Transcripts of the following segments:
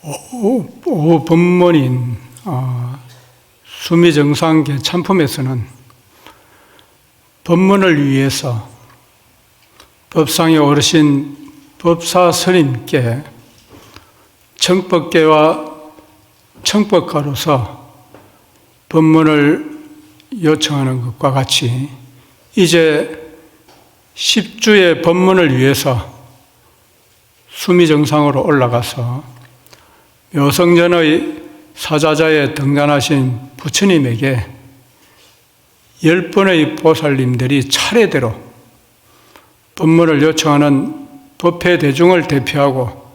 오후 법문인 수미정상 개참품에서는 법문을 위해서 법상에 오르신 법사 스님께 청법계와 청법가로서 법문을 요청하는 것과 같이 이제 10주의 법문을 위해서 수미정상으로 올라가서 묘성전의 사자자에 등단하신 부처님에게 10분의 보살님들이 차례대로 법문을 요청하는 법회 대중을 대표하고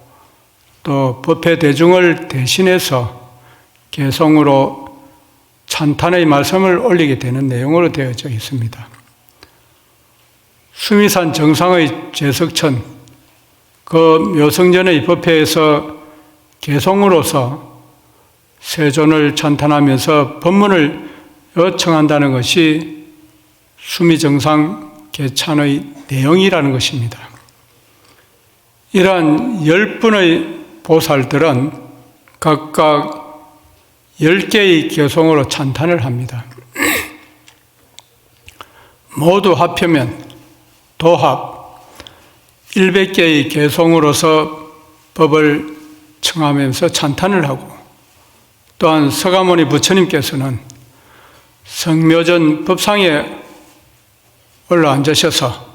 또 법회 대중을 대신해서 개성으로 찬탄의 말씀을 올리게 되는 내용으로 되어져 있습니다. 수미산 정상의 제석천, 그 묘성전의 법회에서 개성으로서 세존을 찬탄하면서 법문을 요청한다는 것이 수미정상 개찬의 내용이라는 것입니다. 이러한 10분의 보살들은 각각 10개의 개성으로 찬탄을 합니다. 모두 합하면 도합 100개의 개성으로서 법을 청하면서 찬탄을 하고, 또한 서가모니 부처님께서는 성묘전 법상에 올라앉으셔서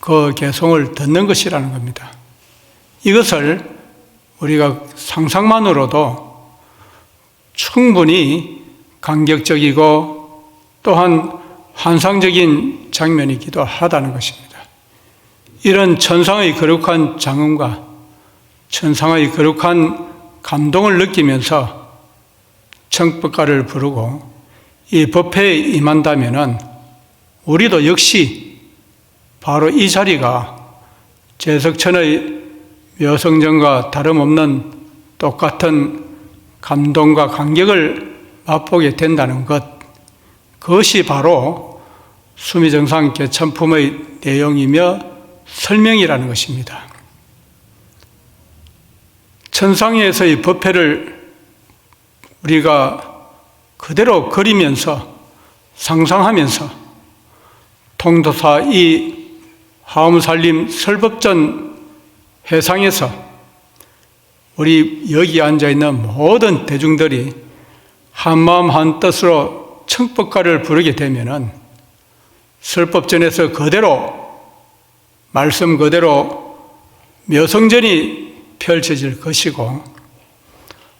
그 개성을 듣는 것이라는 겁니다. 이것을 우리가 상상만으로도 충분히 감격적이고 또한 환상적인 장면이기도 하다는 것입니다. 이런 천상의 거룩한 장엄과 천상의 거룩한 감동을 느끼면서 청법가를 부르고 이 법회에 임한다면은 우리도 역시 바로 이 자리가 제석천의 묘성전과 다름없는 똑같은 감동과 감격을 맛보게 된다는 것, 그것이 바로 수미정상 개참품의 내용이며 설명이라는 것입니다. 천상에서의 법회를 우리가 그대로 그리면서 상상하면서 통도사 이 화엄살림 설법전 회상에서 우리 여기 앉아있는 모든 대중들이 한마음 한뜻으로 청법가를 부르게 되면은 설법전에서 그대로 말씀 그대로 묘성전이 펼쳐질 것이고,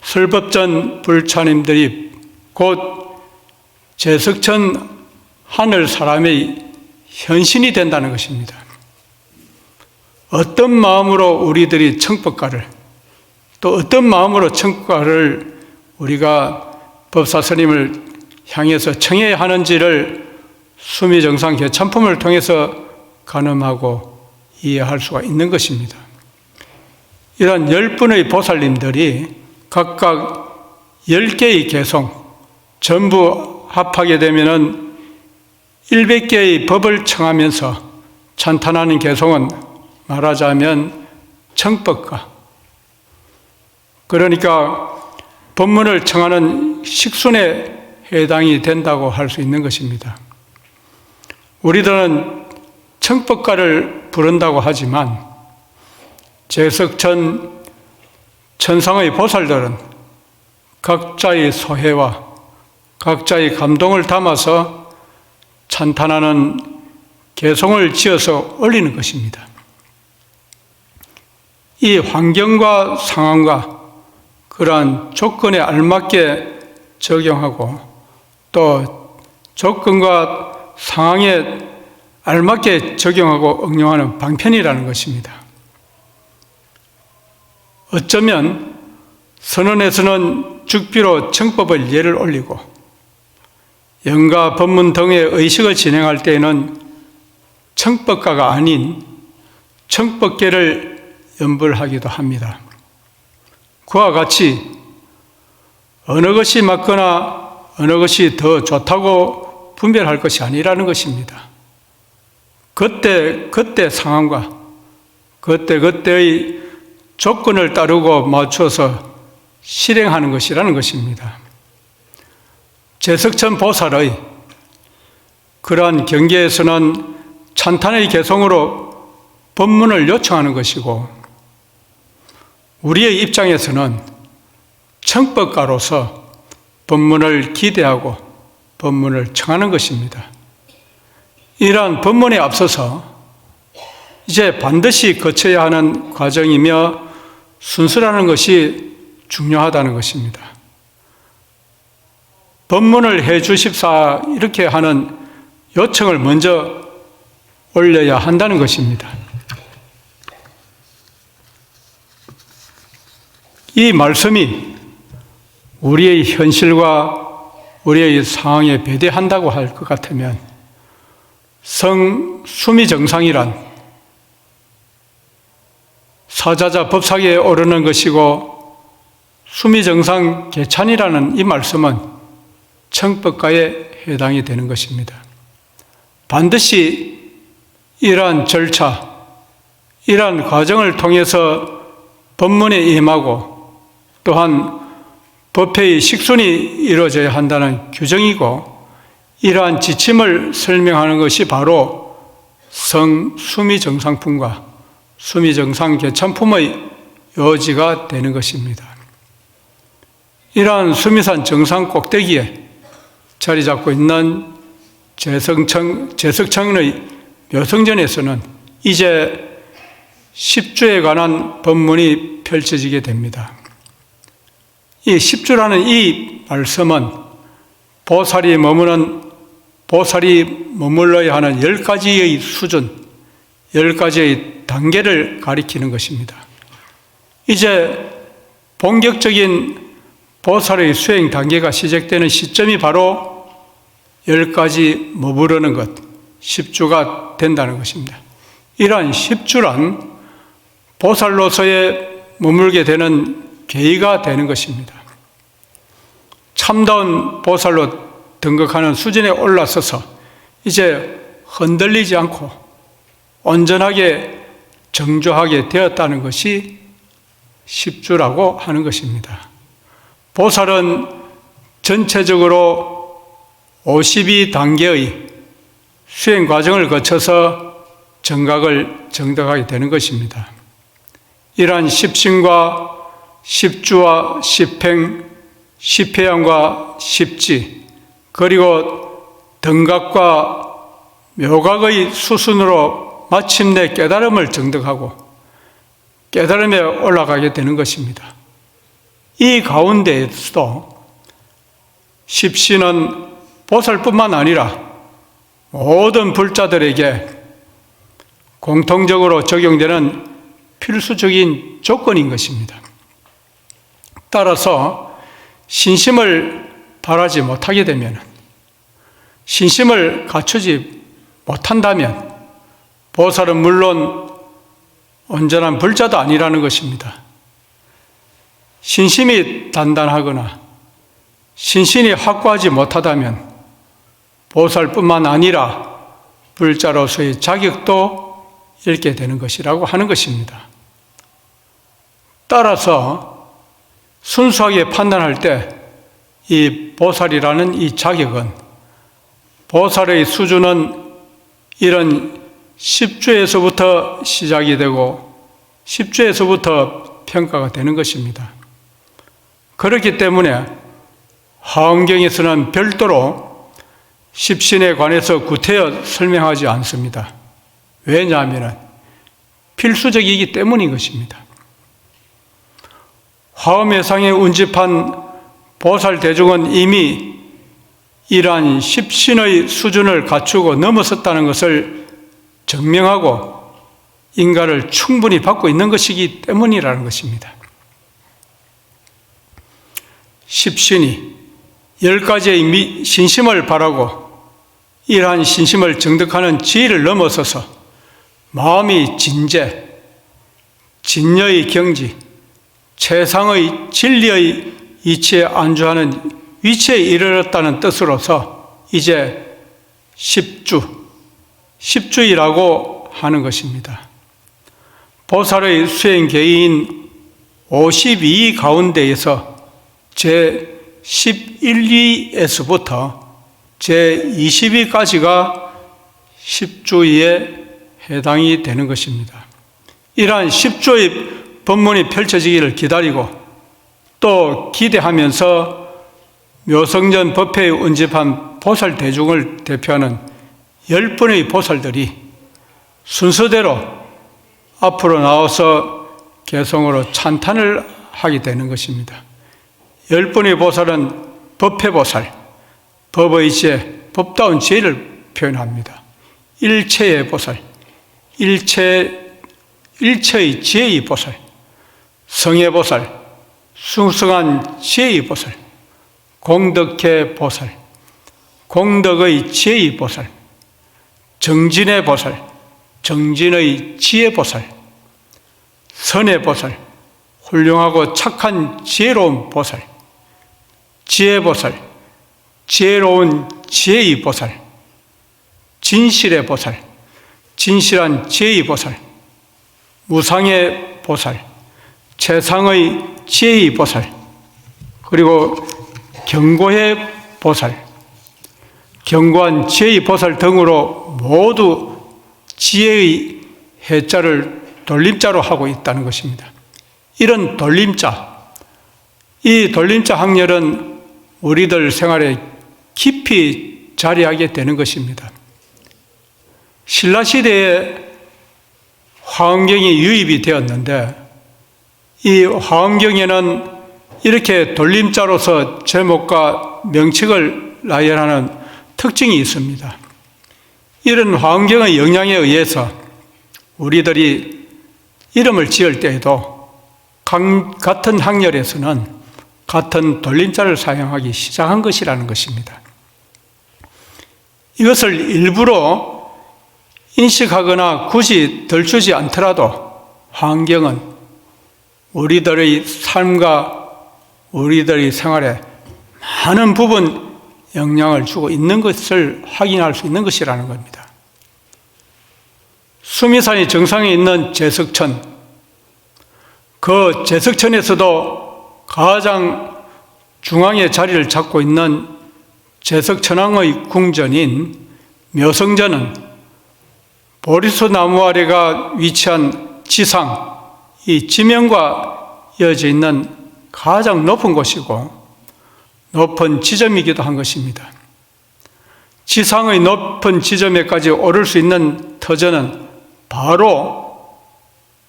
설법전 불차님들이 곧 제석천 하늘 사람의 현신이 된다는 것입니다. 어떤 마음으로 우리들이 청법가를, 또 어떤 마음으로 청법가를 우리가 법사스님을 향해서 청해야 하는지를 수미정상 개참품을 통해서 가늠하고 이해할 수가 있는 것입니다. 이런 10분의 보살님들이 각각 10개의 개성, 전부 합하게 되면은 100개의 법을 청하면서 찬탄하는 개성은 말하자면 청법가. 그러니까 법문을 청하는 식순에 해당이 된다고 할 수 있는 것입니다. 우리들은 청법가를 부른다고 하지만 제석천 천상의 보살들은 각자의 소회와 각자의 감동을 담아서 찬탄하는 개성을 지어서 올리는 것입니다. 이 환경과 상황과 그러한 조건에 알맞게 적용하고 또 조건과 상황에 알맞게 적용하고 응용하는 방편이라는 것입니다. 어쩌면 선언에서는 죽비로 청법을 예를 올리고 영가 법문 등의 의식을 진행할 때에는 청법가가 아닌 청법계를 연불하기도 합니다. 그와 같이 어느 것이 맞거나 어느 것이 더 좋다고 분별할 것이 아니라는 것입니다. 그때 상황과 그때의 조건을 따르고 맞춰서 실행하는 것이라는 것입니다. 제석천 보살의 그러한 경계에서는 찬탄의 개성으로 법문을 요청하는 것이고, 우리의 입장에서는 청법가로서 법문을 기대하고 법문을 청하는 것입니다. 이러한 법문에 앞서서 이제 반드시 거쳐야 하는 과정이며 순서라는 것이 중요하다는 것입니다. 법문을 해 주십사 이렇게 하는 요청을 먼저 올려야 한다는 것입니다. 이 말씀이 우리의 현실과 우리의 상황에 배대한다고 할 것 같으면 성수미정상이란 사자자 법사기에 오르는 것이고, 수미정상 개찬이라는 이 말씀은 청법가에 해당이 되는 것입니다. 반드시 이러한 절차, 이러한 과정을 통해서 법문에 임하고, 또한 법회의 식순이 이루어져야 한다는 규정이고, 이러한 지침을 설명하는 것이 바로 성수미정상품과 수미정상 개찬품의 요지가 되는 것입니다. 이러한 수미산 정상 꼭대기에 자리 잡고 있는 제석청의 묘성전에서는 이제 10주에 관한 법문이 펼쳐지게 됩니다. 이 10주라는 이 말씀은 보살이 머물러야 하는 10가지의 수준, 10가지의 단계를 가리키는 것입니다. 이제 본격적인 보살의 수행 단계가 시작되는 시점이 바로 10가지 머무르는 것, 10주가 된다는 것입니다. 이러한 10주란 보살로서의 머물게 되는 계기가 되는 것입니다. 참다운 보살로 등극하는 수준에 올라서서 이제 흔들리지 않고 온전하게 정조하게 되었다는 것이 10주라고 하는 것입니다. 보살은 전체적으로 52단계의 수행 과정을 거쳐서 정각을 정득하게 되는 것입니다. 이러한 10신과 10주와 10행, 10회양과 10지, 그리고 등각과 묘각의 수순으로 마침내 깨달음을 정득하고 깨달음에 올라가게 되는 것입니다. 이 가운데에서도 십신은 보살뿐만 아니라 모든 불자들에게 공통적으로 적용되는 필수적인 조건인 것입니다. 따라서 신심을 바라지 못하게 되면, 신심을 갖추지 못한다면 보살은 물론 온전한 불자도 아니라는 것입니다. 신심이 단단하거나 신신이 확고하지 못하다면 보살뿐만 아니라 불자로서의 자격도 잃게 되는 것이라고 하는 것입니다. 따라서 순수하게 판단할 때 이 보살이라는 이 자격은, 보살의 수준은 이런 10주에서부터 시작이 되고 10주에서부터 평가가 되는 것입니다. 그렇기 때문에 화엄경에서는 별도로 십신에 관해서 구태여 설명하지 않습니다. 왜냐하면 필수적이기 때문인 것입니다. 화엄회상에 운집한 보살 대중은 이미 이러한 십신의 수준을 갖추고 넘어섰다는 것을 증명하고 인가를 충분히 받고 있는 것이기 때문이라는 것입니다. 십신이 10가지의 신심을 바라고 이러한 신심을 정득하는 지혜를 넘어서서 마음이 진재, 진여의 경지, 최상의 진리의 이치에 안주하는 위치에 이르렀다는 뜻으로서 이제 10주이라고 하는 것입니다. 보살의 수행 계인 52 가운데에서 제11위에서부터 제20위까지가 10조위에 해당이 되는 것입니다. 이러한 10조의 법문이 펼쳐지기를 기다리고 또 기대하면서 묘성전 법회에 운집한 보살 대중을 대표하는 10분의 보살들이 순서대로 앞으로 나와서 개성으로 찬탄을 하게 되는 것입니다. 10분의 보살은 법회보살, 법의 지혜, 법다운 지혜를 표현합니다. 일체의 보살, 일체의 지혜의 보살, 성의 보살, 숭숭한 지혜의 보살, 공덕의 보살, 공덕의 지혜의 보살, 정진의 보살, 정진의 지혜 보살, 선의 보살, 훌륭하고 착한 지혜로운 보살, 지혜 보살, 지혜로운 지혜의 보살, 진실의 보살, 진실한 지혜의 보살, 무상의 보살, 최상의 지혜의 보살, 그리고 견고의 보살, 견고한 지혜의 보살 등으로 모두 지혜의 해자를 돌림자로 하고 있다는 것입니다. 이런 돌림자, 이 돌림자 학렬은 우리들 생활에 깊이 자리하게 되는 것입니다. 신라시대에 화엄경이 유입이 되었는데 이 화엄경에는 이렇게 돌림자로서 제목과 명칭을 나열하는 특징이 있습니다. 이런 화엄경의 영향에 의해서 우리들이 이름을 지을 때에도 같은 학렬에서는 같은 돌림자를 사용하기 시작한 것이라는 것입니다. 이것을 일부러 인식하거나 굳이 덜주지 않더라도 화엄경은 우리들의 삶과 우리들의 생활에 많은 부분 영향을 주고 있는 것을 확인할 수 있는 것이라는 겁니다. 수미산의 정상에 있는 제석천, 그 제석천에서도 가장 중앙에 자리를 잡고 있는 제석천왕의 궁전인 묘성전은 보리수 나무 아래가 위치한 지상, 이 지면과 이어져 있는 가장 높은 곳이고 높은 지점이기도 한 것입니다. 지상의 높은 지점에까지 오를 수 있는 터전은 바로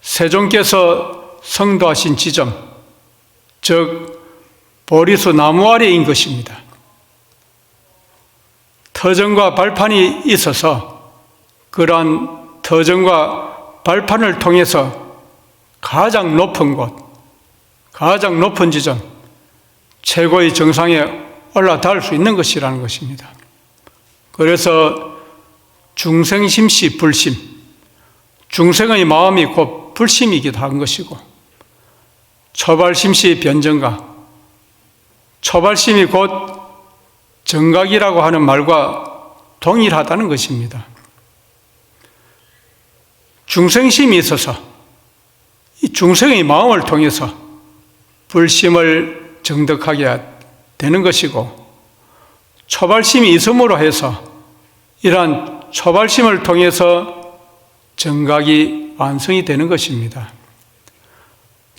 세종께서 성도하신 지점, 즉 보리수 나무 아래인 것입니다. 터전과 발판이 있어서 그러한 터전과 발판을 통해서 가장 높은 곳, 가장 높은 지점, 최고의 정상에 올라닿을 수 있는 것이라는 것입니다. 그래서 중생심시 불심, 중생의 마음이 곧 불심이기도 한 것이고, 초발심시 변정각, 초발심이 곧 정각이라고 하는 말과 동일하다는 것입니다. 중생심이 있어서 이 중생의 마음을 통해서 불심을 정덕하게 되는 것이고, 초발심이 있음으로 해서 이러한 초발심을 통해서 정각이 완성이 되는 것입니다.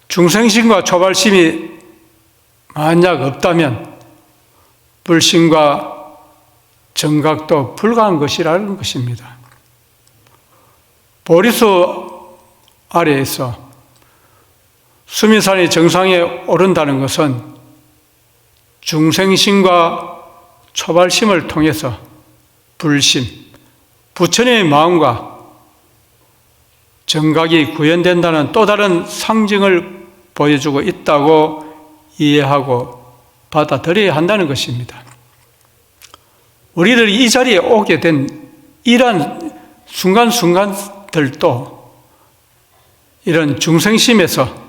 중생심과 초발심이 만약 없다면 불심과 정각도 불가한 것이라는 것입니다. 보리수 아래에서 수미산의 정상에 오른다는 것은 중생심과 초발심을 통해서 불심, 부처님의 마음과 정각이 구현된다는 또 다른 상징을 보여주고 있다고 이해하고 받아들여야 한다는 것입니다. 우리들이 이 자리에 오게 된 이러한 순간순간들도 이런 중생심에서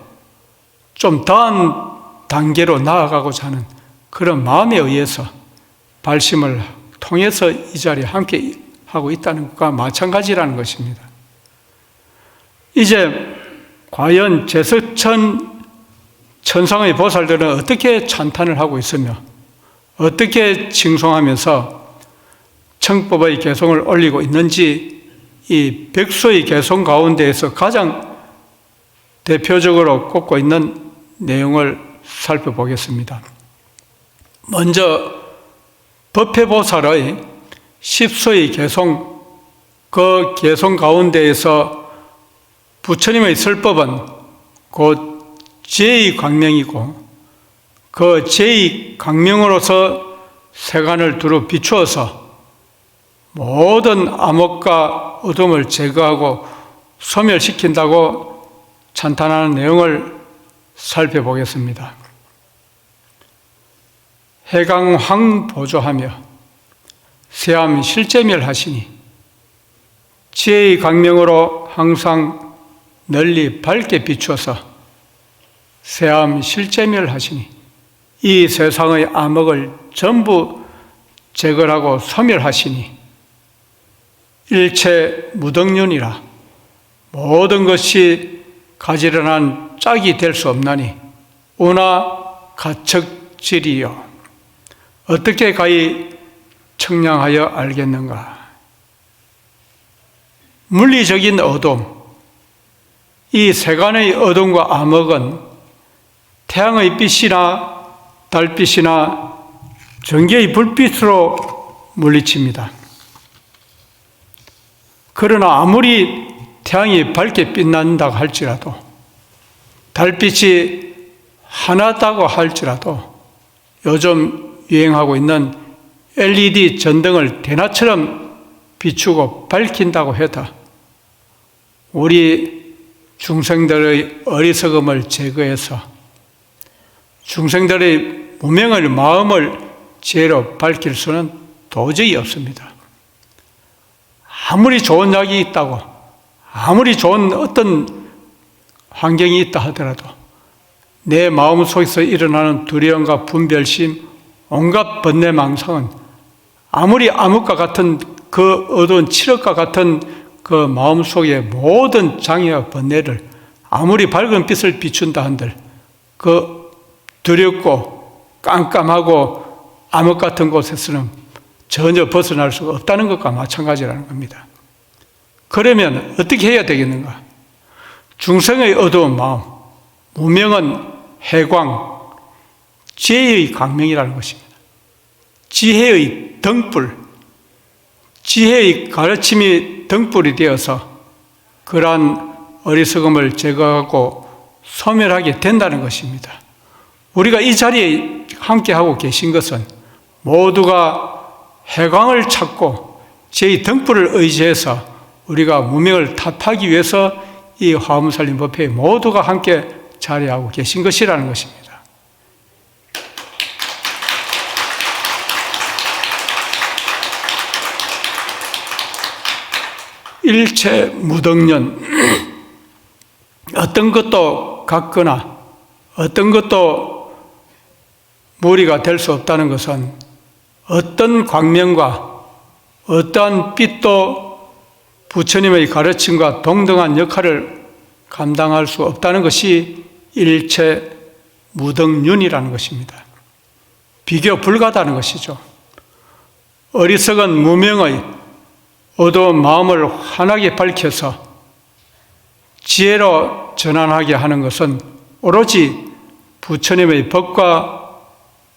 좀 더한 단계로 나아가고자 하는 그런 마음에 의해서 발심을 통해서 이 자리에 함께 하고 있다는 것과 마찬가지라는 것입니다. 이제 과연 제석천 천상의 보살들은 어떻게 찬탄을 하고 있으며 어떻게 칭송하면서 청법의 개송을 올리고 있는지 이 백수의 개송 가운데에서 가장 대표적으로 꼽고 있는 내용을 살펴보겠습니다. 먼저 법회보살의 십수의 개송, 그 개송 가운데에서 부처님의 설법은 곧 제2광명이고 그 제2광명으로서 세간을 두루 비추어서 모든 암흑과 어둠을 제거하고 소멸시킨다고 찬탄하는 내용을 살펴보겠습니다. 해강황 보조하며 세암 실제멸하시니 지혜의 광명으로 항상 널리 밝게 비추어서 세암 실제멸하시니 이 세상의 암흑을 전부 제거하고 소멸하시니 일체 무덕륜이라 모든 것이 가지런한 짝이 될 수 없나니 오나 가척질이요 어떻게 가히 청량하여 알겠는가. 물리적인 어둠, 이 세간의 어둠과 암흑은 태양의 빛이나 달빛이나 전기의 불빛으로 물리칩니다. 그러나 아무리 태양이 밝게 빛난다고 할지라도 달빛이 하나다고 할지라도 요즘 유행하고 있는 LED 전등을 대낮처럼 비추고 밝힌다고 해도 우리 중생들의 어리석음을 제거해서 중생들의 무명의 마음을 지혜로 밝힐 수는 도저히 없습니다. 아무리 좋은 약이 있다고, 아무리 좋은 어떤 환경이 있다 하더라도 내 마음 속에서 일어나는 두려움과 분별심, 온갖 번뇌망상은 아무리 암흑과 같은 그 어두운 칠흑과 같은 그 마음 속의 모든 장애와 번뇌를 아무리 밝은 빛을 비춘다 한들 그 두렵고 깜깜하고 암흑 같은 곳에서는 전혀 벗어날 수가 없다는 것과 마찬가지라는 겁니다. 그러면 어떻게 해야 되겠는가? 중생의 어두운 마음, 무명은 해광, 지혜의 광명이라는 것입니다. 지혜의 등불, 지혜의 가르침이 등불이 되어서 그러한 어리석음을 제거하고 소멸하게 된다는 것입니다. 우리가 이 자리에 함께하고 계신 것은 모두가 해광을 찾고 제 등불을 의지해서 우리가 무명을 탓하기 위해서 이 화엄살림 법회에 모두가 함께 자리하고 계신 것이라는 것입니다. 일체 무덕륜, 어떤 것도 같거나 어떤 것도 무리가 될 수 없다는 것은 어떤 광명과 어떠한 빛도 부처님의 가르침과 동등한 역할을 감당할 수 없다는 것이 일체 무덕륜이라는 것입니다. 비교 불가하다는 것이죠. 어리석은 무명의 어두운 마음을 환하게 밝혀서 지혜로 전환하게 하는 것은 오로지 부처님의 법과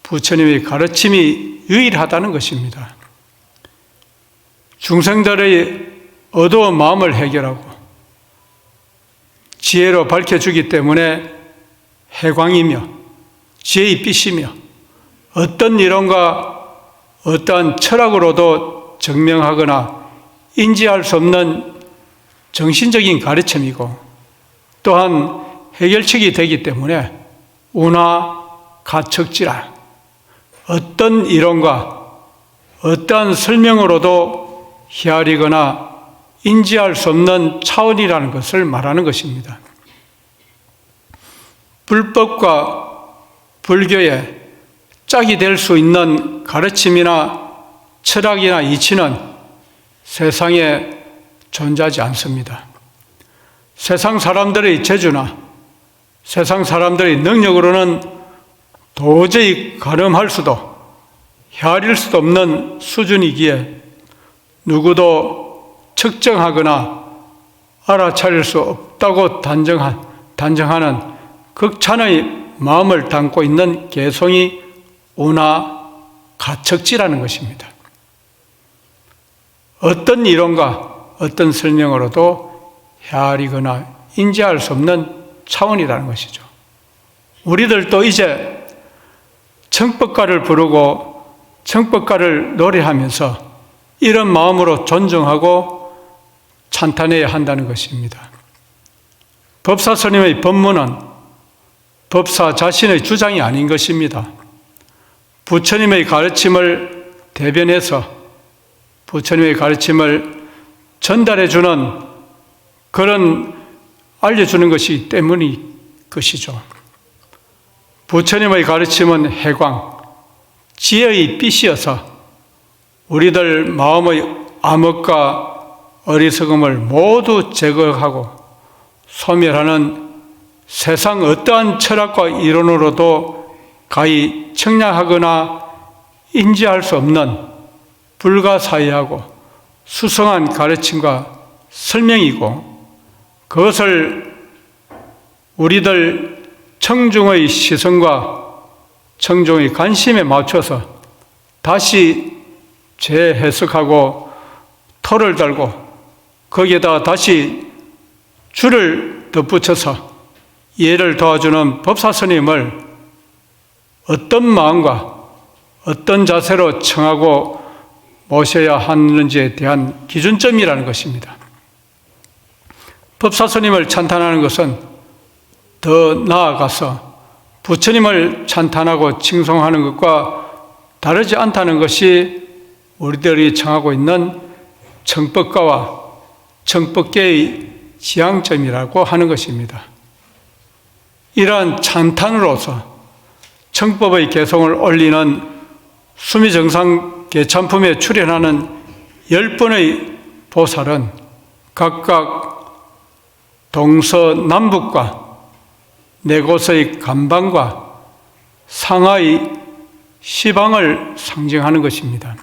부처님의 가르침이 유일하다는 것입니다. 중생들의 어두운 마음을 해결하고 지혜로 밝혀주기 때문에 해광이며 지혜의 빛이며 어떤 이론과 어떠한 철학으로도 증명하거나 인지할 수 없는 정신적인 가르침이고 또한 해결책이 되기 때문에 운하 가척지라 어떤 이론과 어떠한 설명으로도 헤아리거나 인지할 수 없는 차원이라는 것을 말하는 것입니다. 불법과 불교의 짝이 될 수 있는 가르침이나 철학이나 이치는 세상에 존재하지 않습니다. 세상 사람들의 재주나 세상 사람들의 능력으로는 도저히 가늠할 수도 헤아릴 수도 없는 수준이기에 누구도 측정하거나 알아차릴 수 없다고 단정하는 극찬의 마음을 담고 있는 개송이 운하 가척지라는 것입니다. 어떤 이론과 어떤 설명으로도 헤아리거나 인지할 수 없는 차원이라는 것이죠. 우리들도 이제 청법가를 부르고 청법가를 노래하면서 이런 마음으로 존중하고 찬탄해야 한다는 것입니다. 법사 스님의 법문은 법사 자신의 주장이 아닌 것입니다. 부처님의 가르침을 대변해서 부처님의 가르침을 전달해주는 그런 알려주는 것이기 때문이 것이죠. 부처님의 가르침은 해광, 지혜의 빛이어서 우리들 마음의 암흑과 어리석음을 모두 제거하고 소멸하는 세상 어떠한 철학과 이론으로도 가히 청량하거나 인지할 수 없는 불가사의하고 수성한 가르침과 설명이고, 그것을 우리들 청중의 시선과 청중의 관심에 맞춰서 다시 재해석하고 토를 달고 거기에다 다시 줄을 덧붙여서 이해를 도와주는 법사 스님을 어떤 마음과 어떤 자세로 청하고 모셔야 하는지에 대한 기준점이라는 것입니다. 법사 스님을 찬탄하는 것은 더 나아가서 부처님을 찬탄하고 칭송하는 것과 다르지 않다는 것이 우리들이 청하고 있는 청법가와 청법계의 지향점이라고 하는 것입니다. 이러한 찬탄으로서 청법의 개성을 올리는 수미정상 개찬품에 출연하는 10분의 보살은 각각 동서남북과 네 곳의 간방과 상하의 시방을 상징하는 것입니다.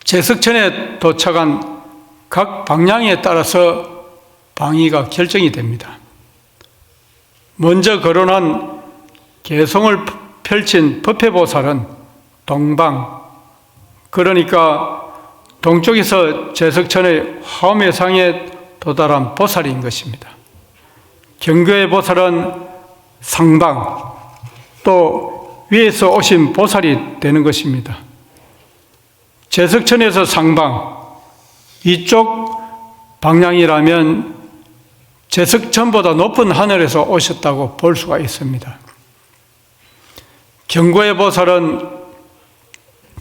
제석천에 도착한 각 방향에 따라서 방위가 결정이 됩니다. 먼저 거론한 개성을 펼친 법회보살은 동방, 그러니까 동쪽에서 제석천의 화엄회상에 도달한 보살인 것입니다. 경교의 보살은 상방, 또 위에서 오신 보살이 되는 것입니다. 제석천에서 상방, 이쪽 방향이라면 제석천보다 높은 하늘에서 오셨다고 볼 수가 있습니다. 경고의 보살은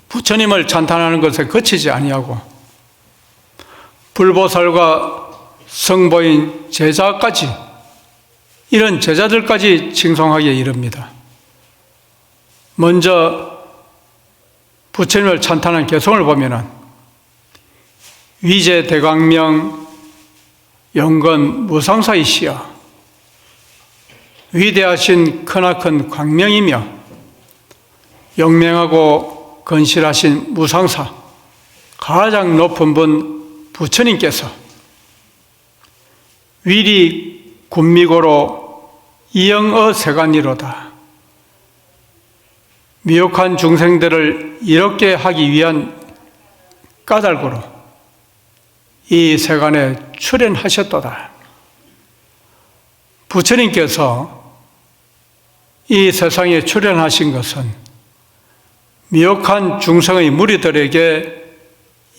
부처님을 찬탄하는 것에 그치지 아니하고 불보살과 성보인 제자까지, 이런 제자들까지 칭송하기에 이릅니다. 먼저 부처님을 찬탄한 개성을 보면은 위제 대광명 영건 무상사이시여, 위대하신 크나큰 광명이며 영명하고 건실하신 무상사, 가장 높은 분 부처님께서 위리 군미고로 이영어 세간이로다. 미혹한 중생들을 이롭게 하기 위한 까닭으로 이 세간에 출현하셨도다. 부처님께서 이 세상에 출현하신 것은 미혹한 중생의 무리들에게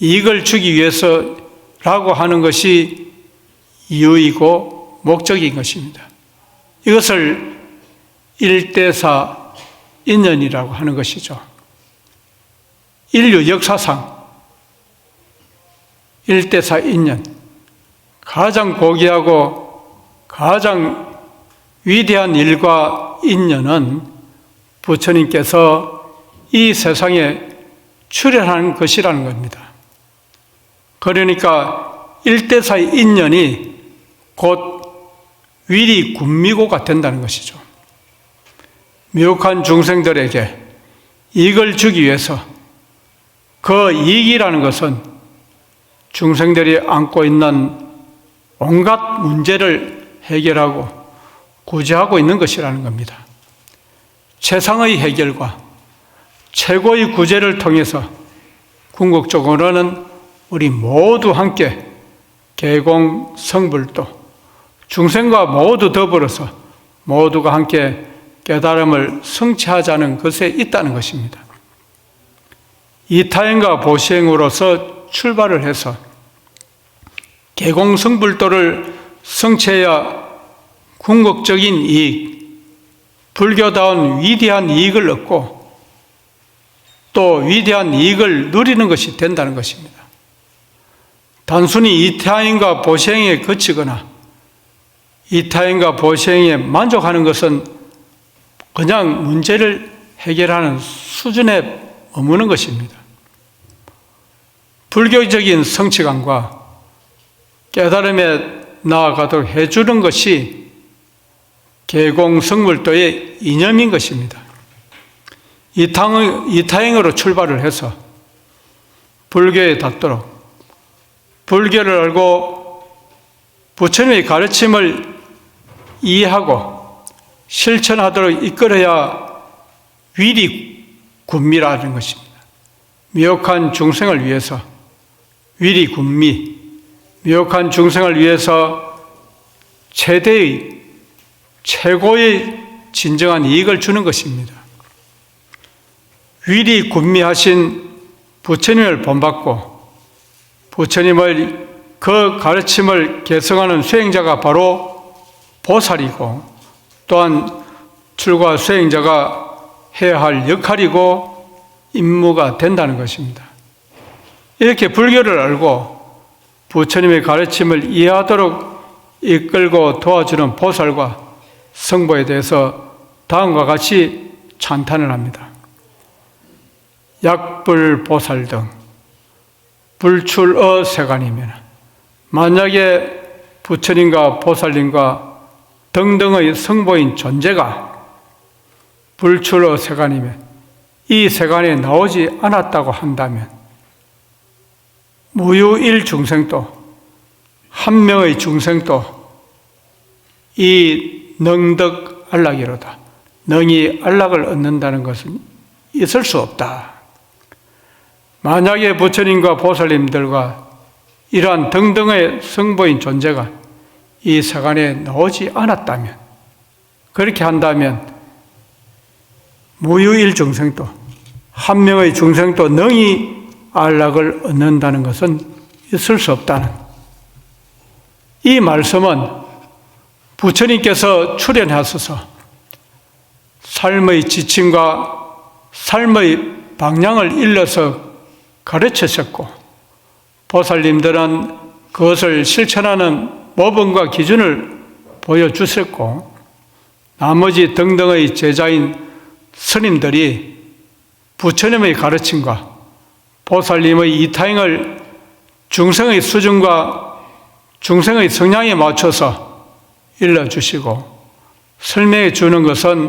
이익을 주기 위해서라고 하는 것이 이유이고 목적인 것입니다. 이것을 일대사 인연이라고 하는 것이죠. 인류 역사상 일대사 인연, 가장 고귀하고 가장 위대한 일과 인연은 부처님께서 이 세상에 출현한 것이라는 겁니다. 그러니까 일대사의 인연이 곧 위리 군미고가 된다는 것이죠. 미혹한 중생들에게 이익을 주기 위해서 그 이익이라는 것은 중생들이 안고 있는 온갖 문제를 해결하고 구제하고 있는 것이라는 겁니다. 최상의 해결과 최고의 구제를 통해서 궁극적으로는 우리 모두 함께 계공성불도 중생과 모두 더불어서 모두가 함께 깨달음을 성취하자는 것에 있다는 것입니다. 이타행과 보시행으로서 출발을 해서 계공성불도를 성취해야 궁극적인 이익, 불교다운 위대한 이익을 얻고 또 위대한 이익을 누리는 것이 된다는 것입니다. 단순히 이타행과 보시행에 그치거나 이타행과 보시행에 만족하는 것은 그냥 문제를 해결하는 수준에 머무는 것입니다. 불교적인 성취감과 깨달음에 나아가도록 해주는 것이 계공성불도의 이념인 것입니다. 이타행으로 출발을 해서 불교에 닿도록 불교를 알고 부처님의 가르침을 이해하고 실천하도록 이끌어야 위리 군미라는 것입니다. 미혹한 중생을 위해서 위리 군미, 미혹한 중생을 위해서 최고의 진정한 이익을 주는 것입니다. 위리 군미하신 부처님을 본받고 부처님의 그 가르침을 계승하는 수행자가 바로 보살이고 또한 출가 수행자가 해야 할 역할이고 임무가 된다는 것입니다. 이렇게 불교를 알고 부처님의 가르침을 이해하도록 이끌고 도와주는 보살과 성보에 대해서 다음과 같이 찬탄을 합니다. 약불보살 등 불출어 세간이면 만약에 부처님과 보살님과 등등의 성보인 존재가 불출어 세간이면 이 세간에 나오지 않았다고 한다면 무유일 중생도 한 명의 중생도 이 능덕 안락이로다. 능히 안락을 얻는다는 것은 있을 수 없다. 만약에 부처님과 보살님들과 이러한 등등의 성보인 존재가 이 세간에 나오지 않았다면, 그렇게 한다면 무유일 중생도 한 명의 중생도 능히 안락을 얻는다는 것은 있을 수 없다는 이 말씀은 부처님께서 출현하셔서 삶의 지침과 삶의 방향을 일러서 가르치셨고 보살님들은 그것을 실천하는 모범과 기준을 보여주셨고 나머지 등등의 제자인 스님들이 부처님의 가르침과 보살님의 이타행을 중생의 수준과 중생의 성향에 맞춰서 일러주시고 설명해 주는 것은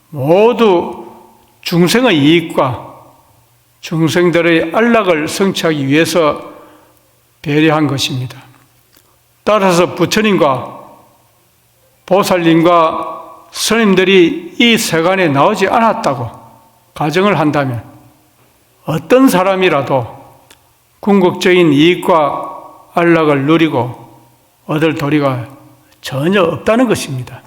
모두 중생의 이익과 중생들의 안락을 성취하기 위해서 배려한 것입니다. 따라서 부처님과 보살님과 스님들이 이 세간에 나오지 않았다고 가정을 한다면 어떤 사람이라도 궁극적인 이익과 안락을 누리고 얻을 도리가 전혀 없다는 것입니다.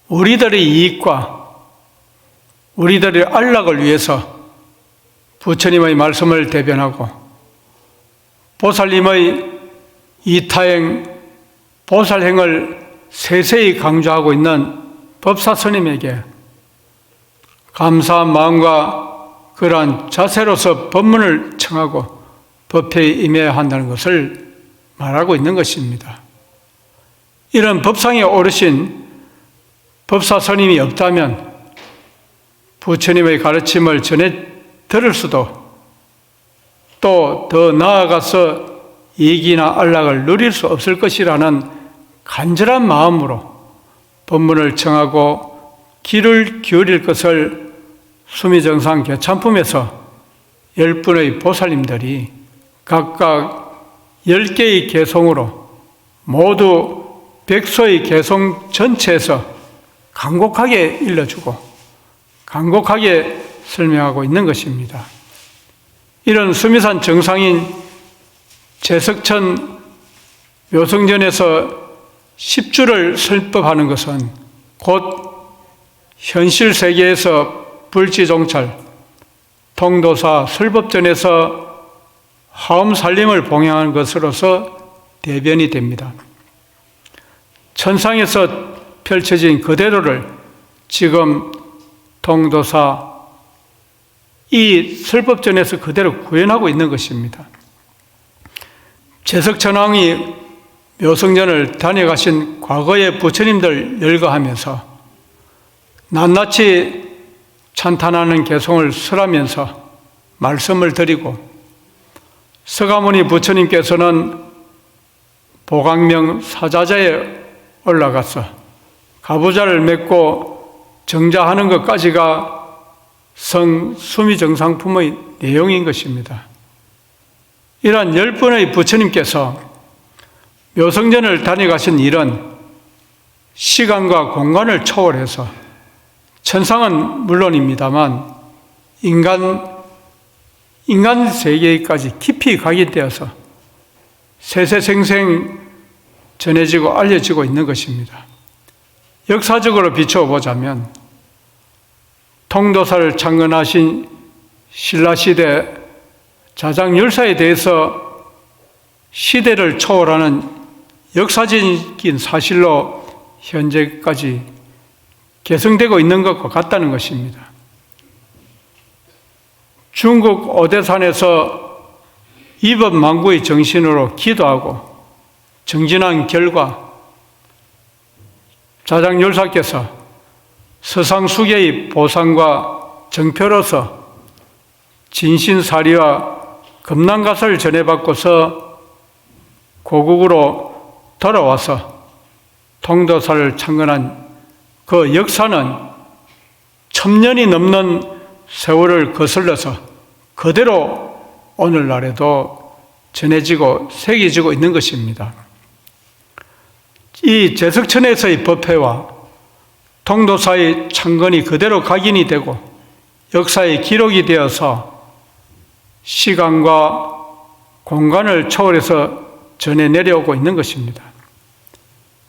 우리들의 이익과 우리들의 안락을 위해서 부처님의 말씀을 대변하고 보살님의 이타행, 보살행을 세세히 강조하고 있는 법사스님에게 감사한 마음과 그러한 자세로서 법문을 청하고 법회에 임해야 한다는 것을 말하고 있는 것입니다. 이런 법상에 오르신 법사스님이 없다면 부처님의 가르침을 전해 들을 수도 또 더 나아가서 이익이나 안락을 누릴 수 없을 것이라는 간절한 마음으로 법문을 청하고 귀를 기울일 것을 수미정상 개참품에서 10분의 보살님들이 각각 10개의 개송으로 모두 백소의 개송 전체에서 간곡하게 일러주고 간곡하게 설명하고 있는 것입니다. 이런 수미산 정상인 제석천 묘성전에서 10주를 설법하는 것은 곧 현실 세계에서 불지종찰, 통도사 설법전에서 화엄살림을 봉양하는 것으로서 대변이 됩니다. 천상에서 펼쳐진 그대로를 지금 통도사 이 설법전에서 그대로 구현하고 있는 것입니다. 제석천왕이 묘성전을 다녀가신 과거의 부처님들 열거하면서 낱낱이 찬탄하는 개송을 설하면서 말씀을 드리고, 서가모니 부처님께서는 보강명 사자자에 올라가서 가부좌를 맺고 정자하는 것까지가 성수미정상품의 내용인 것입니다. 이러한 10분의 부처님께서 묘성전을 다녀가신 일은 시간과 공간을 초월해서 천상은 물론입니다만 인간 세계까지 깊이 각인되어서 세세생생 전해지고 알려지고 있는 것입니다. 역사적으로 비춰보자면 통도사를 창건하신 신라시대 자장율사에 대해서 시대를 초월하는 역사적인 사실로 현재까지 계승되고 있는 것과 같다는 것입니다. 중국 오대산에서 이법망구의 정신으로 기도하고 정진한 결과 자장율사께서 서상수계의 보상과 정표로서 진신사리와 금난가설을 전해받고서 고국으로 돌아와서 통도사를 창건한 그 역사는 1000년이 넘는 세월을 거슬러서 그대로 오늘날에도 전해지고 새겨지고 있는 것입니다. 이 제석천에서의 법회와 통도사의 창건이 그대로 각인이 되고 역사의 기록이 되어서 시간과 공간을 초월해서 전해 내려오고 있는 것입니다.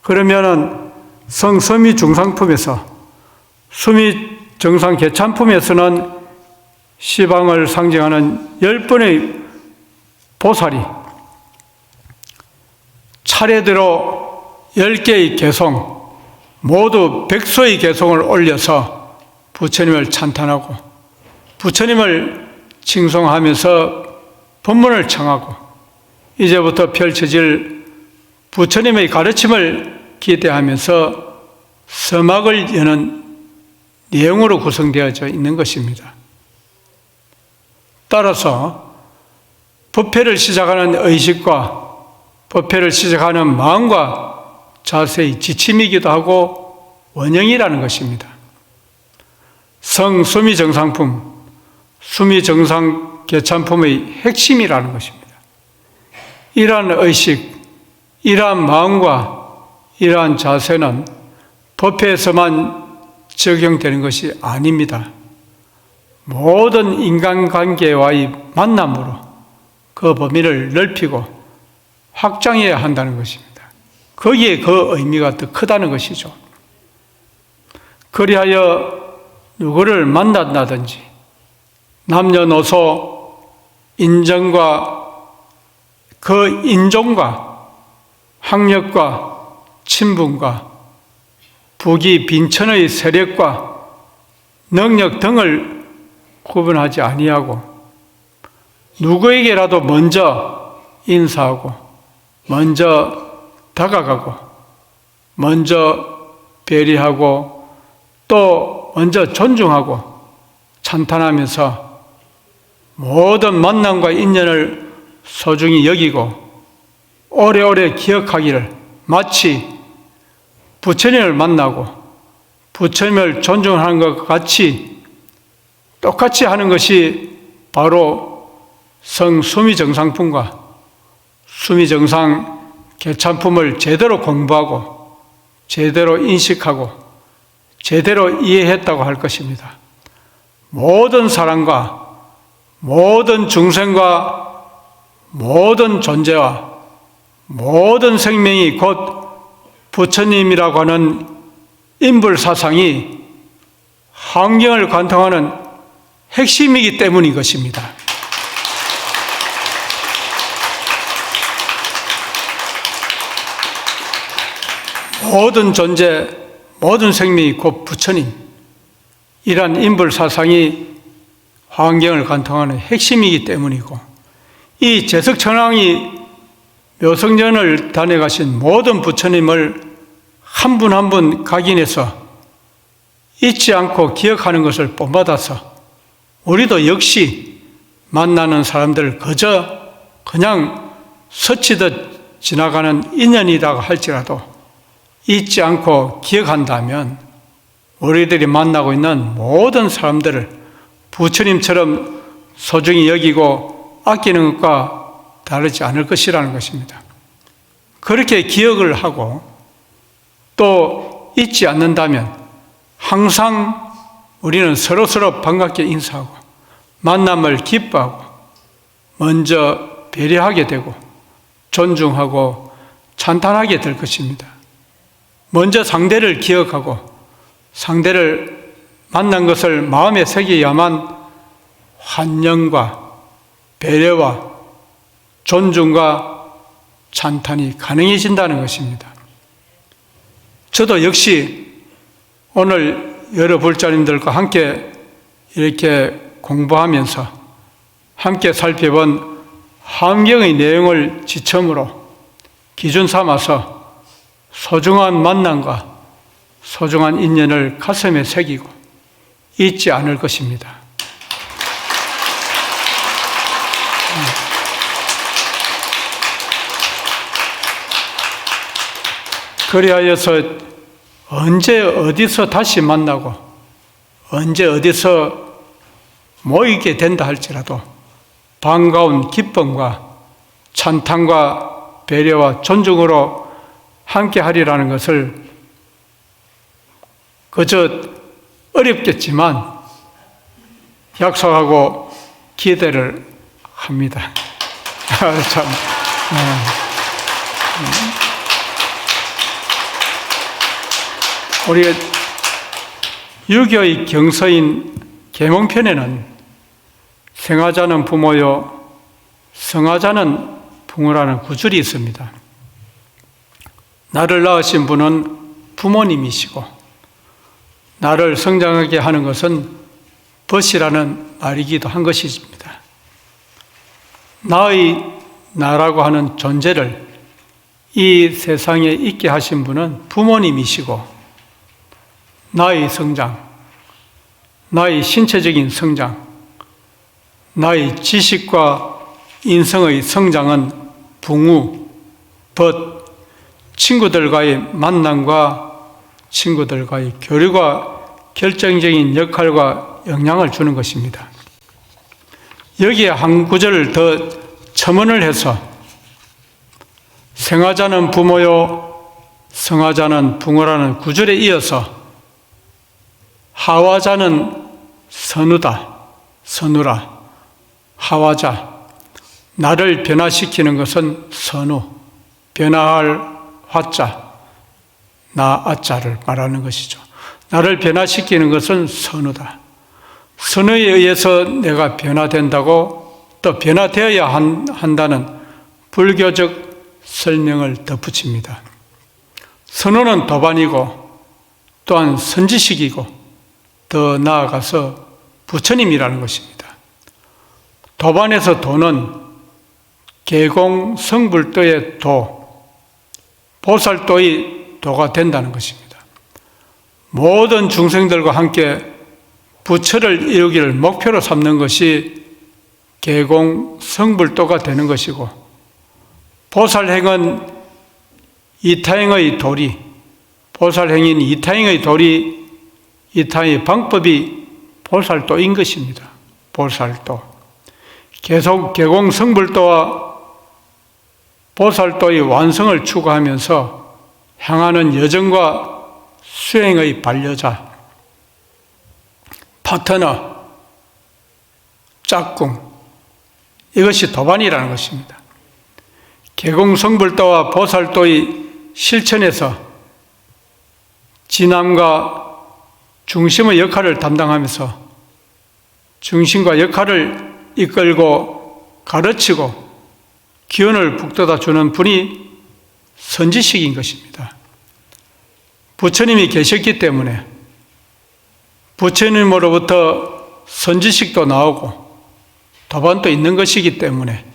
그러면은 성서미 중상품에서 수미 정상 개참품에서는 시방을 상징하는 10분의 보살이 차례대로 10개의 개송, 모두 백소의 개송을 올려서 부처님을 찬탄하고 부처님을 칭송하면서 법문을 청하고 이제부터 펼쳐질 부처님의 가르침을 기대하면서 서막을 여는 내용으로 구성되어져 있는 것입니다. 따라서 법회를 시작하는 의식과 법회를 시작하는 마음과 자세의 지침이기도 하고 원형이라는 것입니다. 성수미정상품, 수미정상개참품의 핵심이라는 것입니다. 이러한 의식, 이러한 마음과 이러한 자세는 법회에서만 적용되는 것이 아닙니다. 모든 인간관계와의 만남으로 그 범위를 넓히고 확장해야 한다는 것입니다. 거기에 그 의미가 더 크다는 것이죠. 그리하여 누구를 만난다든지 남녀노소 인정과 그 인종과 학력과 친분과 부귀 빈천의 세력과 능력 등을 구분하지 아니하고 누구에게라도 먼저 인사하고 먼저 다가가고 먼저 배려하고 또 먼저 존중하고 찬탄하면서 모든 만남과 인연을 소중히 여기고 오래오래 기억하기를 마치 부처님을 만나고 부처님을 존중하는 것과 같이 똑같이 하는 것이 바로 성수미정상품과 수미정상 개참품을 제대로 공부하고 제대로 인식하고 제대로 이해했다고 할 것입니다. 모든 사람과 모든 중생과 모든 존재와 모든 생명이 곧 부처님이라고 하는 인불사상이 환경을 관통하는 핵심이기 때문인 것입니다. 모든 존재, 모든 생명이 곧 부처님, 이란 인불사상이 환경을 관통하는 핵심이기 때문이고, 이 제석천왕이 묘성전을 다녀가신 모든 부처님을 한 분 한 분 각인해서 잊지 않고 기억하는 것을 본받아서 우리도 역시 만나는 사람들을 그냥 스치듯 지나가는 인연이라고 할지라도 잊지 않고 기억한다면 우리들이 만나고 있는 모든 사람들을 부처님처럼 소중히 여기고 아끼는 것과 다르지 않을 것이라는 것입니다. 그렇게 기억을 하고 또 잊지 않는다면 항상 우리는 서로서로 반갑게 인사하고 만남을 기뻐하고 먼저 배려하게 되고 존중하고 찬탄하게 될 것입니다. 먼저 상대를 기억하고 상대를 만난 것을 마음에 새겨야만 환영과 배려와 존중과 찬탄이 가능해진다는 것입니다. 저도 역시 오늘 여러 불자님들과 함께 이렇게 공부하면서 함께 살펴본 환경의 내용을 지침으로 기준 삼아서 소중한 만남과 소중한 인연을 가슴에 새기고 잊지 않을 것입니다. 그리하여서 언제 어디서 다시 만나고 언제 어디서 모이게 된다 할지라도 반가운 기쁨과 찬탄과 배려와 존중으로 함께 하리라는 것을 그저 어렵겠지만 약속하고 기대를 합니다. 참. 우리 유교의 경서인 계몽편에는 생하자는 부모요 성하자는 붕어라는 구절이 있습니다. 나를 낳으신 분은 부모님이시고 나를 성장하게 하는 것은 벗이라는 말이기도 한 것입니다. 나라고 하는 존재를 이 세상에 있게 하신 분은 부모님이시고 나의 성장, 나의 신체적인 성장, 나의 지식과 인성의 성장은 붕우, 벗, 친구들과의 만남과 친구들과의 교류가 결정적인 역할과 영향을 주는 것입니다. 여기에 한 구절을 더 첨언을 해서 생하자는 부모요 성하자는 붕어라는 구절에 이어서 하와자는 선우라, 하와자, 나를 변화시키는 것은 선우, 변화할 화자, 나아자를 말하는 것이죠. 나를 변화시키는 것은 선우다. 선우에 의해서 내가 변화된다고 또 변화되어야 한다는 불교적 설명을 덧붙입니다. 선우는 도반이고 또한 선지식이고 더 나아가서 부처님이라는 것입니다. 도반에서 도는 계공 성불도의 도, 보살도의 도가 된다는 것입니다. 모든 중생들과 함께 부처를 이루기를 목표로 삼는 것이 계공 성불도가 되는 것이고 보살행은 이타행의 도리, 보살행인 이타행의 도리, 이타행의 방법이 보살도인 것입니다. 보살도. 계속 계공성불도와 보살도의 완성을 추구하면서 향하는 여정과 수행의 반려자, 파트너, 짝꿍, 이것이 도반이라는 것입니다. 계공성불도와 보살도의 실천에서 진함과 중심의 역할을 담당하면서 중심과 역할을 이끌고 가르치고 기운을 북돋아 주는 분이 선지식인 것입니다. 부처님이 계셨기 때문에 부처님으로부터 선지식도 나오고 도반도 있는 것이기 때문에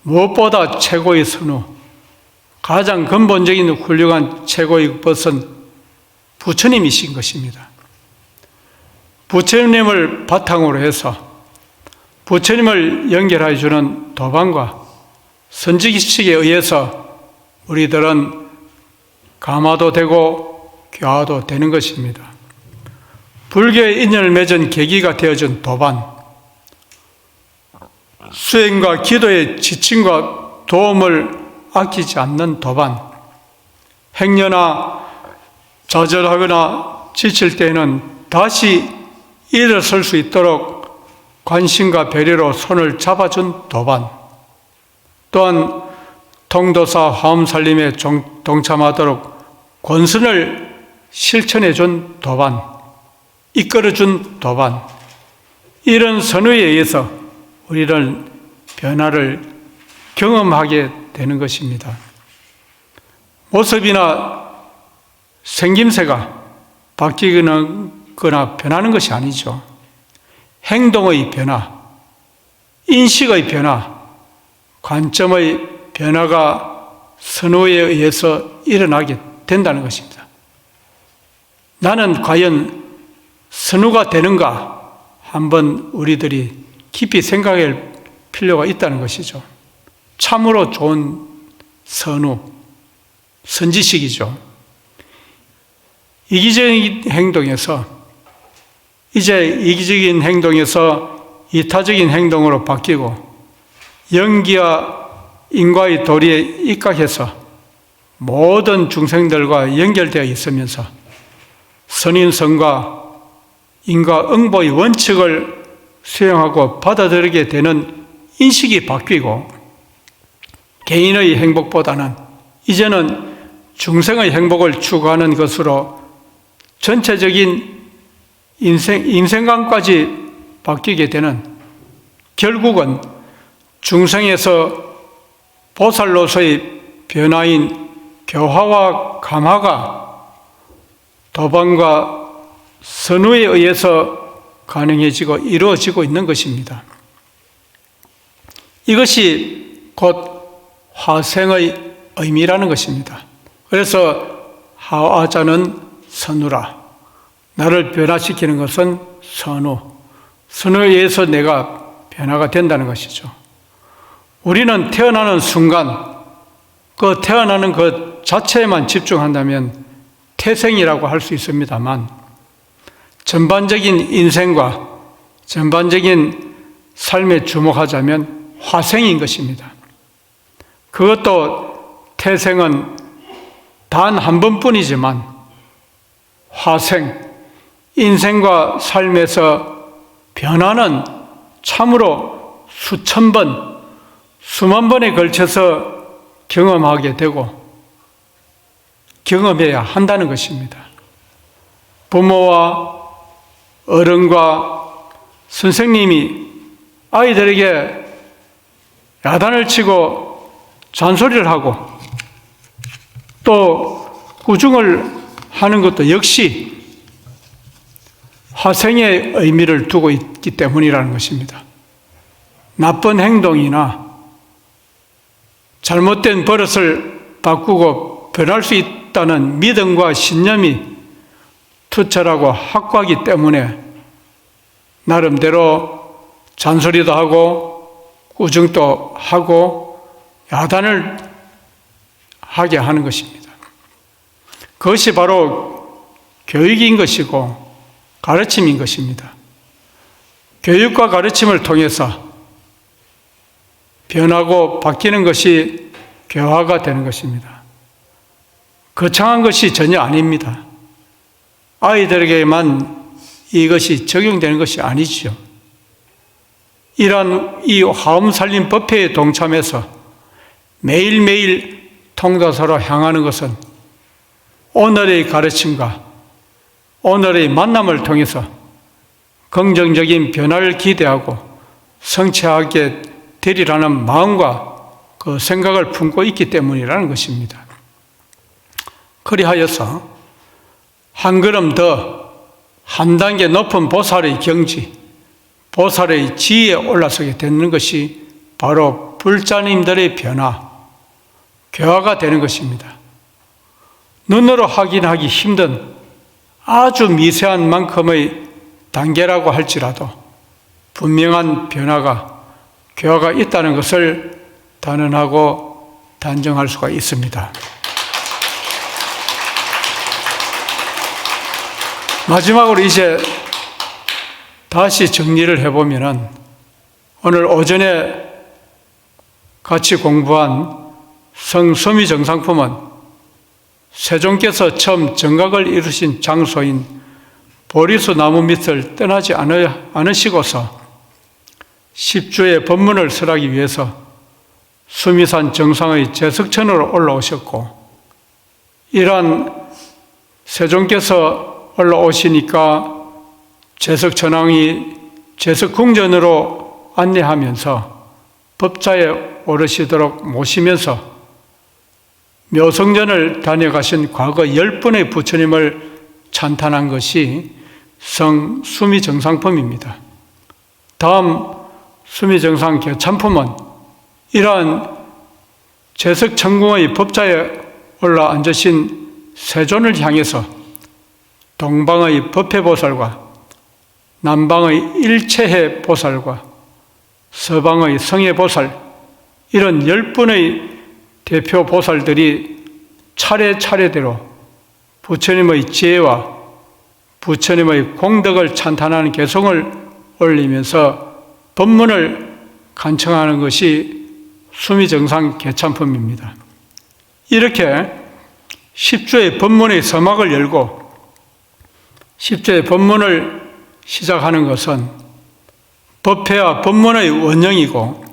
무엇보다 최고의 선우, 가장 근본적인 훌륭한 최고의 것은 부처님이신 것입니다. 부처님을 바탕으로 해서 부처님을 연결해 주는 도반과 선지식에 의해서 우리들은 감화도 되고 교화도 되는 것입니다. 불교의 인연을 맺은 계기가 되어준 도반, 수행과 기도의 지침과 도움을 아끼지 않는 도반, 행여나 좌절하거나 지칠 때에는 다시 일어설 수 있도록 관심과 배려로 손을 잡아준 도반, 또한 통도사 화엄살림에 동참하도록 권선을 실천해준 도반, 이끌어준 도반, 이런 선우에 의해서 우리는 변화를 경험하게 되는 것입니다. 모습이나 생김새가 바뀌거나 변하는 것이 아니죠. 행동의 변화, 인식의 변화, 관점의 변화가 선호에 의해서 일어나게 된다는 것입니다. 나는 과연 선우가 되는가? 한번 우리들이 깊이 생각할 필요가 있다는 것이죠. 참으로 좋은 선우, 선지식이죠. 이기적인 행동에서 이타적인 행동으로 바뀌고 연기와 인과의 도리에 입각해서 모든 중생들과 연결되어 있으면서 선인성과 인과응보의 원칙을 수행하고 받아들이게 되는 인식이 바뀌고 개인의 행복보다는 이제는 중생의 행복을 추구하는 것으로 전체적인 인생관까지 바뀌게 되는, 결국은 중생에서 보살로서의 변화인 교화와 감화가 도반과 선우에 의해서 가능해지고 이루어지고 있는 것입니다. 이것이 곧 화생의 의미라는 것입니다. 그래서 하화자는 선우라. 나를 변화시키는 것은 선우. 선우에 의해서 내가 변화가 된다는 것이죠. 우리는 태어나는 순간 그 태어나는 것 자체에만 집중한다면 태생이라고 할 수 있습니다만 전반적인 인생과 전반적인 삶에 주목하자면 화생인 것입니다. 그것도 태생은 단 한 번뿐이지만 화생, 인생과 삶에서 변화는 참으로 수천 번, 수만 번에 걸쳐서 경험하게 되고 경험해야 한다는 것입니다. 부모와 어른과 선생님이 아이들에게 야단을 치고 잔소리를 하고 또 꾸중을 하는 것도 역시 화생의 의미를 두고 있기 때문이라는 것입니다. 나쁜 행동이나 잘못된 버릇을 바꾸고 변할 수 있다는 믿음과 신념이 투철하고 확고하기 때문에 나름대로 잔소리도 하고 꾸중도 하고 야단을 하게 하는 것입니다. 그것이 바로 교육인 것이고 가르침인 것입니다. 교육과 가르침을 통해서 변하고 바뀌는 것이 교화가 되는 것입니다. 거창한 것이 전혀 아닙니다. 아이들에게만 이것이 적용되는 것이 아니죠. 이러한 이 화엄살림 법회에 동참해서 매일매일 통도사로 향하는 것은 오늘의 가르침과 오늘의 만남을 통해서 긍정적인 변화를 기대하고 성취하게 되리라는 마음과 그 생각을 품고 있기 때문이라는 것입니다. 그리하여서 한 걸음 더 한 단계 높은 보살의 경지, 보살의 지위에 올라서게 되는 것이 바로 불자님들의 변화, 교화가 되는 것입니다. 눈으로 확인하기 힘든 아주 미세한 만큼의 단계라고 할지라도 분명한 변화가, 교화가 있다는 것을 단언하고 단정할 수가 있습니다. 마지막으로 이제 다시 정리를 해보면 오늘 오전에 같이 공부한 성수미 정상품은 세종께서 처음 정각을 이루신 장소인 보리수 나무 밑을 떠나지 않으시고서 10주의 법문을 설하기 위해서 수미산 정상의 제석천으로 올라오셨고, 이러한 세종께서 올라오시니까 제석천왕이 제석궁전으로 안내하면서 법자에 오르시도록 모시면서 묘성전을 다녀가신 과거 10분의 부처님을 찬탄한 것이 성수미정상품입니다. 다음 수미정상 개참품은 이러한 제석천궁의 법자에 올라앉으신 세존을 향해서 동방의 법회보살과 남방의 일체해 보살과 서방의 성해보살, 이런 10분의 대표 보살들이 차례차례대로 부처님의 지혜와 부처님의 공덕을 찬탄하는 개송을 올리면서 법문을 간청하는 것이 수미정상 개참품입니다. 이렇게 10주의 법문의 서막을 열고 10주의 법문을 시작하는 것은 법회와 법문의 원형이고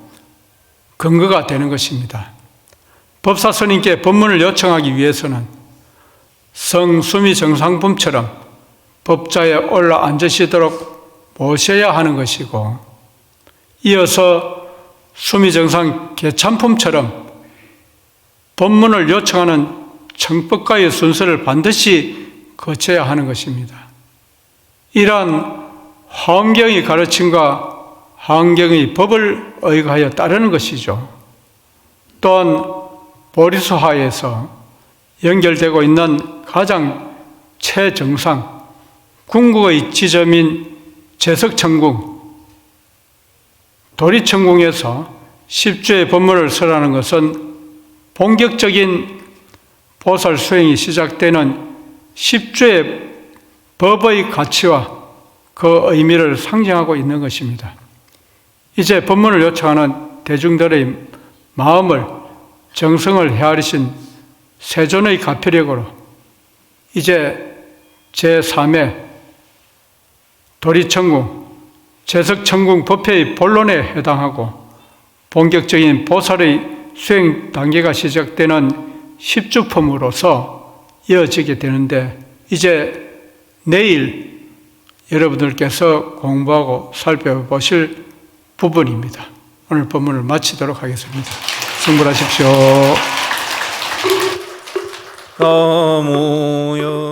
근거가 되는 것입니다. 법사스님께 법문을 요청하기 위해서는 성수미 정상품처럼 법자에 올라앉으시도록 모셔야 하는 것이고, 이어서 수미정상 개참품처럼 법문을 요청하는 청법가의 순서를 반드시 거쳐야 하는 것입니다. 이러한 화엄경의 가르침과 화엄경의 법을 의거하여 따르는 것이죠. 또한 보리수하에서 연결되고 있는 가장 최정상, 궁극의 지점인 제석천궁, 도리천궁에서 10주의 법문을 설하는 것은 본격적인 보살 수행이 시작되는 10주의 법의 가치와 그 의미를 상징하고 있는 것입니다. 이제 법문을 요청하는 대중들의 마음을, 정성을 헤아리신 세존의 가피력으로 이제 제3회 도리천궁, 제석천궁 법회의 본론에 해당하고 본격적인 보살의 수행 단계가 시작되는 10주품으로서 이어지게 되는데, 이제 내일 여러분들께서 공부하고 살펴보실 부분입니다. 오늘 법문을 마치도록 하겠습니다. 승불하십시오. 나무여